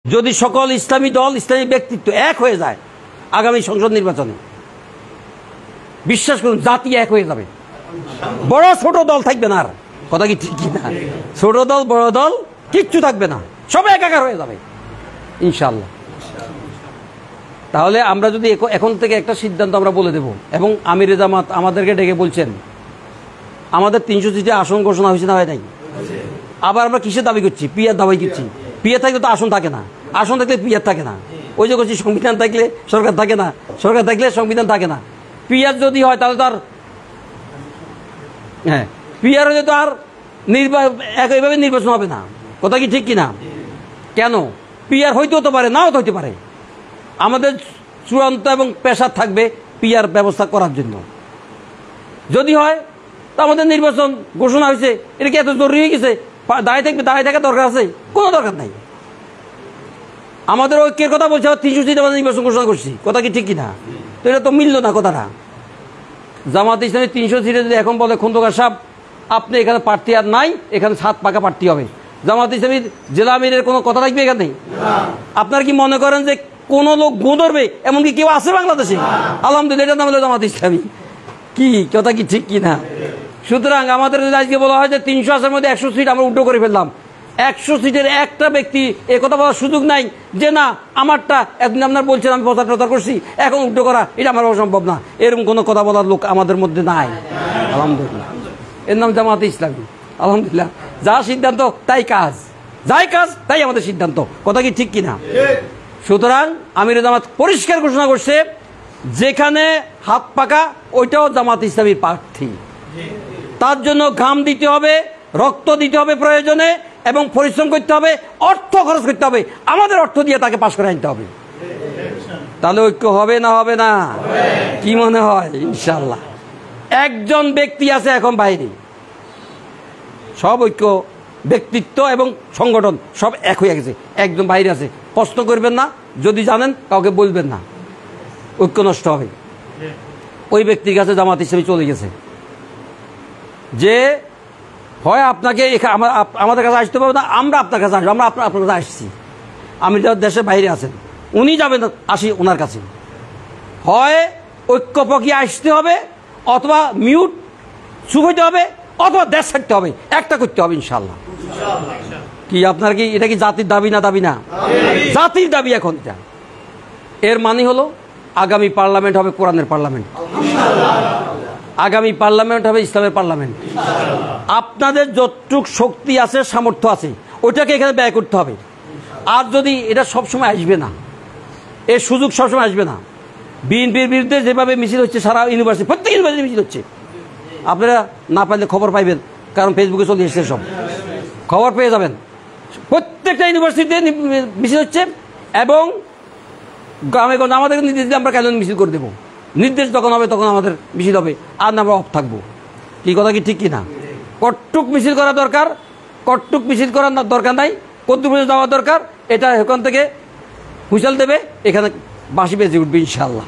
যদি সকল ইসলামী দল ইসলামী ব্যক্তিত্ব এক হয়ে যায় আগামী সংসদ নির্বাচনে, বিশ্বাস করুন জাতি এক হয়ে যাবে। বড় ছোট দল থাকবে না, আর কথা কি ঠিক না? ছোট দল বড় দল কিচ্ছু থাকবে না, সব একাকার হয়ে যাবে ইনশাআল্লাহ। তাহলে আমরা যদি এখন থেকে একটা সিদ্ধান্ত আমরা বলে দেব, এবং আমিরে জামাত আমাদেরকে ডেকে বলছেন আমাদের 300 সিটে আসন ঘোষণা হয়েছে না হয় নাই? আবার আমরা কিসের দাবি করছি? পিয়ার দাবি করছি। পিয়ার থাকলে তো আসন থাকে না, আসন থাকলে পিয়ার থাকে না। ওই যে করছি সংবিধান থাকলে সরকার থাকে না, সরকার থাকলে সংবিধান থাকে না। পিয়ার যদি হয় তাহলে তো আর পিয়ার হলে তো আর এইভাবে নির্বাচন হবে না। কথা কি ঠিক কিনা? কেন? পিয়ার হইতেও তো পারে, নাও তো হইতে পারে। আমাদের চূড়ান্ত এবং পেশার থাকবে পিয়ার ব্যবস্থা করার জন্য। যদি হয় তো আমাদের নির্বাচন ঘোষণা হয়েছে, এটা কি এত জরুরি হয়ে গেছে? দাঁড়িয়ে থাকবে, দাঁড়িয়ে থাকার দরকার আছে? কোনো দরকার নাই। আমাদের ঐক্যের কথা বলছে, 300 সিট আমাদের নির্বাচন ঘোষণা করছি। কথা কি ঠিক কিনা? তো এটা তো মিলল না কথাটা। জামাত ইসলামী 300 সিটে যদি এখন বলে খন্দকার সাহেব আপনি এখানে প্রার্থী আর নাই, এখানে 7 পাকা প্রার্থী হবে, জামাত ইসলামীর জেলা আমিরের কোনো কথা থাকবে এখানে? আপনার কি মনে করেন যে কোনো লোক গো ধরবে এমনকি কেউ আছে বাংলাদেশে? আলহামদুলিল্লাহ, এটা নাম হলো জামাত ইসলামী। কি কথা কি ঠিক কিনা? সুতরাং আমাদের যদি আজকে বলা হয় যে 300 আসনের মধ্যে 100 সিট আমরা উল্টো করে ফেললাম, 100 সিটের একটা ব্যক্তি এ কথা বলার সুযোগ নাই যে না আমারটা একদিন আপনার বলছেন আমি প্রচার করছি, এখন উল্টো করা এটা আমার অসম্ভব না, এরকম কোনো কথা বলার লোক আমাদের মধ্যে নাই। আলহামদুলিল্লাহ, এর নাম জামাত ইসলামী। আলহামদুলিল্লাহ, যা সিদ্ধান্ত তাই কাজ, যাই কাজ তাই আমাদের সিদ্ধান্ত। কথা কি ঠিক কিনা? সুতরাং আমিরে জামাত পরিষ্কার ঘোষণা করছে যেখানে হাত পাকা ওইটাও জামাত ইসলামীর প্রার্থী। তার জন্য ঘাম দিতে হবে, রক্ত দিতে হবে প্রয়োজনে, এবং পরিশ্রম করতে হবে, অর্থ খরচ করতে হবে, আমাদের অর্থ দিয়ে তাকে পাশ করে আনতে হবে। তাহলে ঐক্য হবে না হবে না? কি মনে হয়? ইনশাল্লাহ। একজন ব্যক্তি আছে এখন বাইরে, সব ঐক্য ব্যক্তিত্ব এবং সংগঠন সব এক হয়ে গেছে। একজন বাইরে আছে, প্রশ্ন করবেন না, যদি জানেন কাউকে বলবেন না, ঐক্য নষ্ট হবে। ওই ব্যক্তির কাছে জামাত ইসলামী চলে গেছে যে হয় আপনাকে আমাদের কাছে আসতে পারবে না, আমরা আপনার কাছে আসবো, আমরা আপনার কাছে আসছি। আমি যা দেশের বাইরে আছেন উনি যাবেন, আসি ওনার কাছে। হয় ঐক্য পক্ষে আসতে হবে, অথবা মিউট চুপ হইতে হবে, অথবা দেশ ছাড়তে হবে, একটা করতে হবে ইনশাল্লাহ। কি আপনার কি এটা কি জাতির দাবি না? দাবি না, জাতির দাবি এখন এটা। এর মানে হলো আগামী পার্লামেন্ট হবে কোরআনের পার্লামেন্ট, আগামী পার্লামেন্ট হবে ইসলামের পার্লামেন্ট। আপনাদের যতটুক শক্তি আছে, সামর্থ্য আছে, ওইটাকে এখানে ব্যয় করতে হবে। আর যদি এটা সবসময় আসবে না, এর সুযোগ সবসময় আসবে না। বিএনপির বিরুদ্ধে যেভাবে মিছিল হচ্ছে সারা ইউনিভার্সিটি, প্রত্যেক ইউনিভার্সিটি মিছিল হচ্ছে, আপনারা না পাইলে খবর পাইবেন, কারণ ফেসবুকে চলে এসেছে, সব খবর পেয়ে যাবেন। প্রত্যেকটা ইউনিভার্সিটিতে মিছিল হচ্ছে, এবং গ্রামে গঞ্জে আমাদের নির্দেশ দিয়ে আমরা কেন মিছিল করে দেবো। নির্দেশ যখন হবে তখন আমাদের মিছিল হবে, আর আমরা অফ থাকবো। কি কথা কি ঠিক কিনা? কটটুক মিছিল করা দরকার, কটটুক মিছিল করার দরকার নাই, কর্তৃপক্ষ যাওয়া দরকার। এটা এখান থেকে হুইসেল দেবে, এখানে বাঁশি বেজে উঠবে ইনশাল্লাহ।